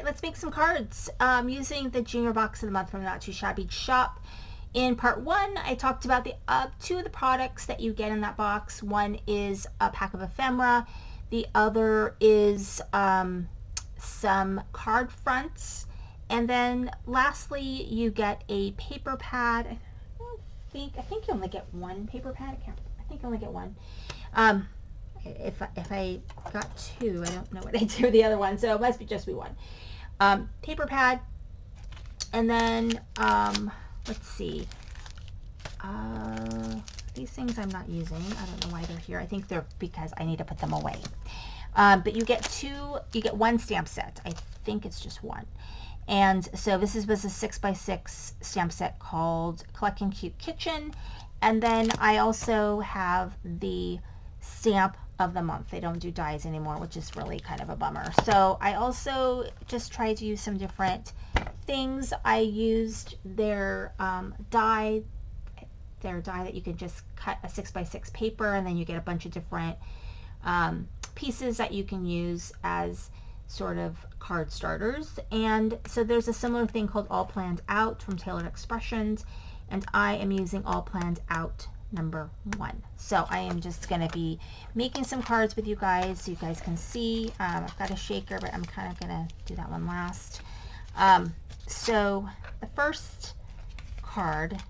let's make some cards using the junior box of the month from the Not Too Shabby shop. In part one, I talked about the two of the products that you get in that box. One is a pack of ephemera. The other is some card fronts. And then lastly, you get a paper pad. I think you only get one paper pad. I think you only get one. If I got two, I don't know what I do with the other one, so it must be just be one. Paper pad, and then let's see. These things I'm not using. I don't know why they're here. I think they're because I need to put them away. But you get one stamp set. I think it's just one. And so this was a 6x6 stamp set called Collecting Cute Kitchen. And then I also have the stamp of the month. They don't do dies anymore, which is really kind of a bummer. So I also just tried to use some different things. I used their die that you can just cut a 6x6 paper, and then you get a bunch of different pieces that you can use as sort of card starters. And so there's a similar thing called All Planned Out from Tailored Expressions, and I am using All Planned Out number 1. So I am just going to be making some cards with you guys so you guys can see. I've got a shaker, but I'm kind of going to do that one last. So the first card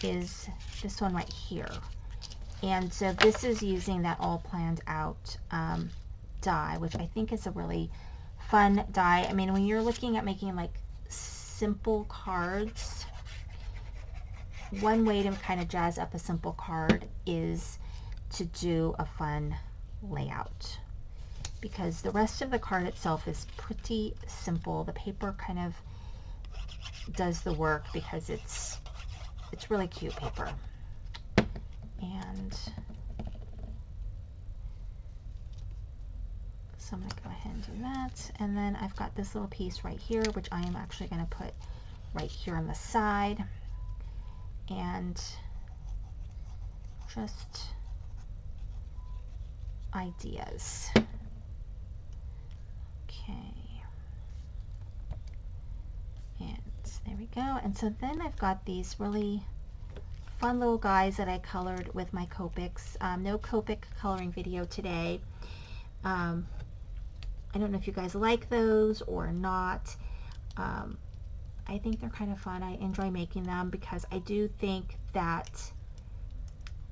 is this one right here. And so this is using that All Planned Out die, which I think is a really fun die. I mean, when you're looking at making like simple cards, one way to kind of jazz up a simple card is to do a fun layout, because the rest of the card itself is pretty simple. The paper kind of does the work because it's really cute paper. And so I'm going to go ahead and do that. And then I've got this little piece right here, which I am actually going to put right here on the side. And just ideas. Okay. And there we go. And so then I've got these really fun little guys that I colored with my Copics. No Copic coloring video today. I don't know if you guys like those or not. I think they're kind of fun. I enjoy making them because I do think that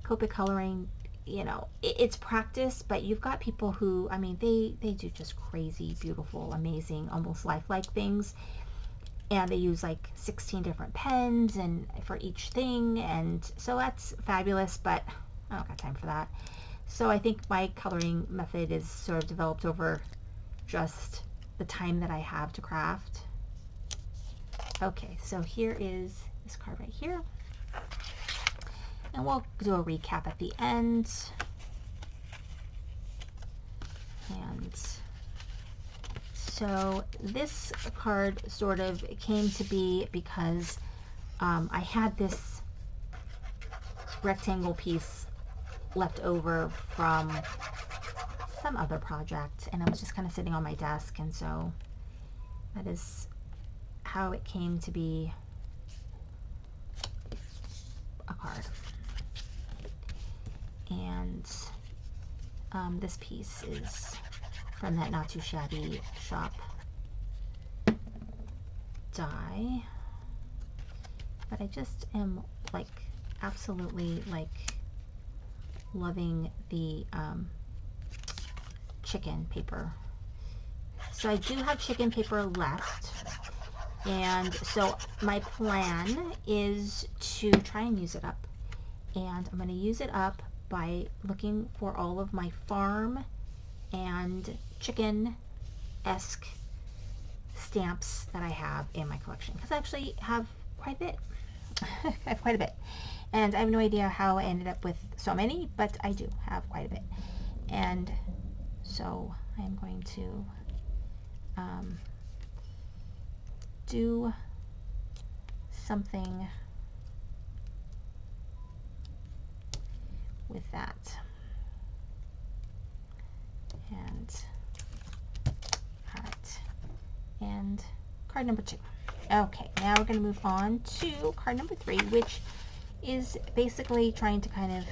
Copic coloring, you know, it's practice, but you've got people who, I mean, they do just crazy, beautiful, amazing, almost lifelike things. And they use like 16 different pens and for each thing, and so that's fabulous, but I don't got time for that. So I think my coloring method is sort of developed over just the time that I have to craft. Okay, so here is this card right here, and we'll do a recap at the end. And so this card sort of came to be because I had this rectangle piece left over from some other project, and I was just kind of sitting on my desk, and so that is how it came to be a card. And this piece is from that Not Too Shabby shop die, but I just am like absolutely like loving the chicken paper. So I do have chicken paper left, and so my plan is to try and use it up, and I'm going to use it up by looking for all of my farm and chicken-esque stamps that I have in my collection, because I actually have quite a bit. I have quite a bit, and I have no idea how I ended up with so many, but I do have quite a bit. And so I'm going to do something with that. And all right, and card number 2. Okay, now we're going to move on to card number 3, which is basically trying to kind of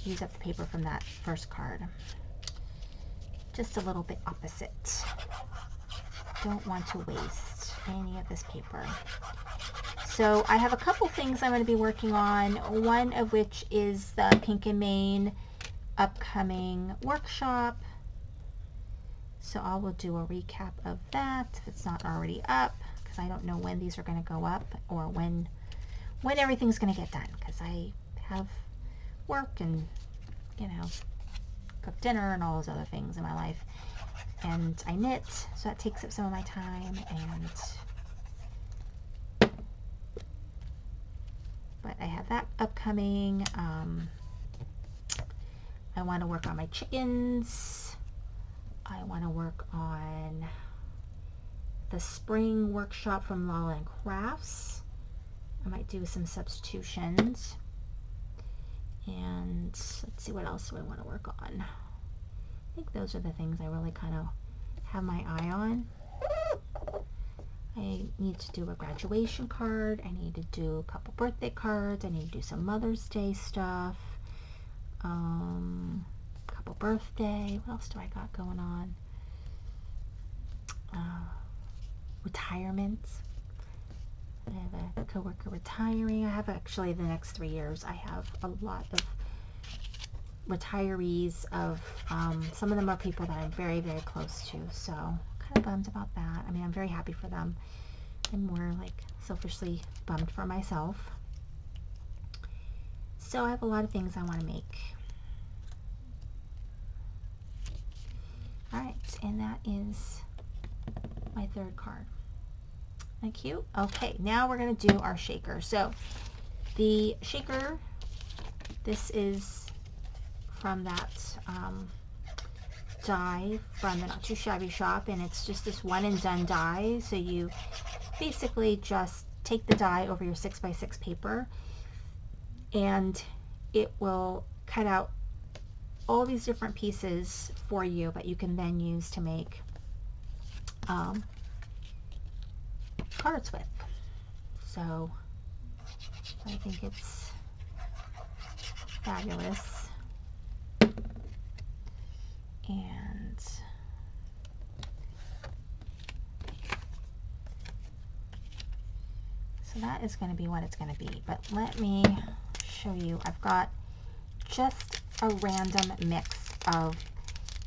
use up the paper from that first card. Just a little bit opposite. Don't want to waste any of this paper. So I have a couple things I'm going to be working on, one of which is the Pink and Main upcoming workshop. So I will do a recap of that if it's not already up, because I don't know when these are going to go up or when everything's going to get done, because I have work and, you know, cook dinner and all those other things in my life. And I knit, so that takes up some of my time. But I have that upcoming. I want to work on my chickens. I want to work on the spring workshop from Lala and Crafts. I might do some substitutions. And let's see, what else do I want to work on? I think those are the things I really kind of have my eye on. I need to do a graduation card. I need to do a couple birthday cards. I need to do some Mother's Day stuff. Couple birthday. What else do I got going on? Retirements. I have a coworker retiring. I have actually the next 3 years. I have a lot of retirees of some of them are people that I'm very, very close to. So kind of bummed about that. I mean, I'm very happy for them. I'm more like selfishly bummed for myself. So I have a lot of things I want to make. Alright, and that is my 3rd card. Isn't that cute? Okay, now we're going to do our shaker. So the shaker, this is from that die from the Not Too Shabby shop, and it's just this one and done die. So you basically just take the die over your 6x6 paper and it will cut out all these different pieces for you that you can then use to make cards with. So I think it's fabulous. And so that is going to be what it's going to be. But let me show you. I've got just a random mix of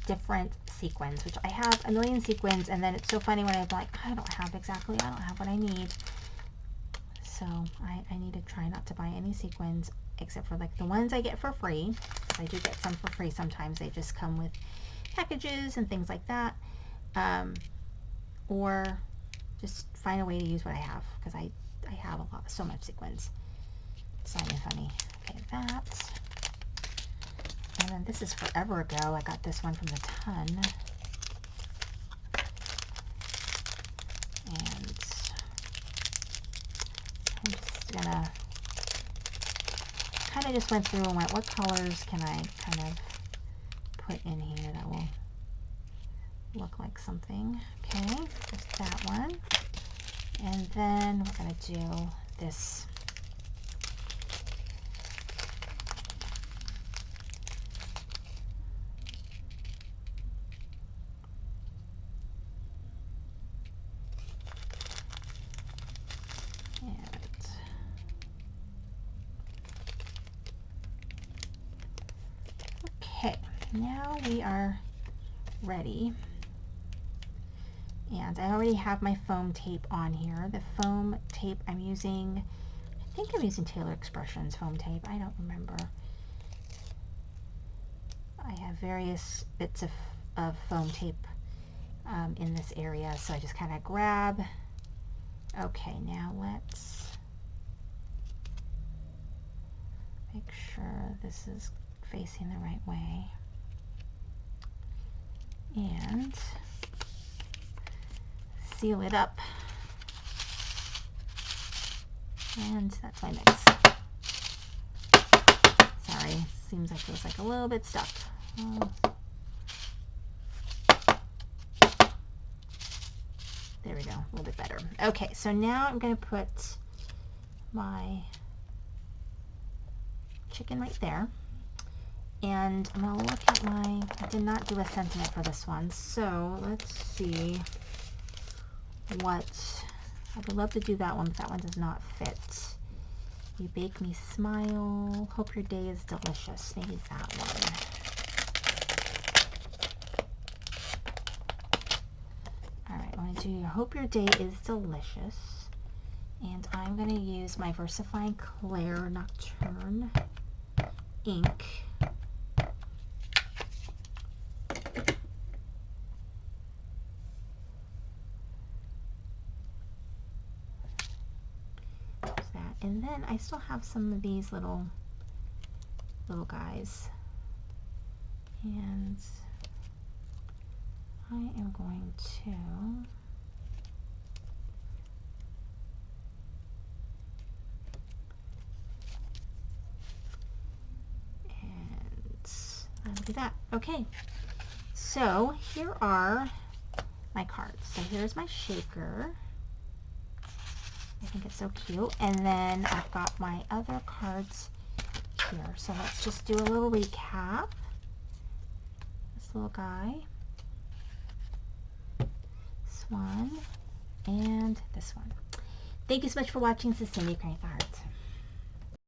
different sequins, which I have a million sequins, and then it's so funny when I'm like, I don't have what I need. So I need to try not to buy any sequins except for like the ones I get for free. I do get some for free sometimes. They just come with packages and things like that. Or just find a way to use what I have, because I have so much sequins. It's not even funny. Okay, that. And then this is forever ago. I got this one from the Ton. And I'm just gonna kind of just went through and went, what colors can I kind of put in here that will look like something? Okay, just that one. And then we're going to do this. Okay, now we are ready. And I already have my foam tape on here. The foam tape I'm using, I think I'm using Taylor Expressions foam tape. I don't remember. I have various bits of foam tape in this area, so I just kind of grab. Okay, now let's make sure this is facing the right way. And seal it up. And that's my mix. Sorry, seems like it was like a little bit stuck. There we go, a little bit better. Okay, so now I'm going to put my chicken right there. And I'm going to look at my, I did not do a sentiment for this one, so let's see what, I would love to do that one, but that one does not fit. You bake me smile, hope your day is delicious, maybe that one. Alright, I'm going to do hope your day is delicious, and I'm going to use my VersaFine Claire Nocturne ink. And then I still have some of these little guys, and I am going to do that. Okay, so here are my cards. So here's my shaker. I think it's so cute. And then I've got my other cards here. So let's just do a little recap. This little guy, this one, and this one. Thank you so much for watching. This is Cindy Crank the Heart.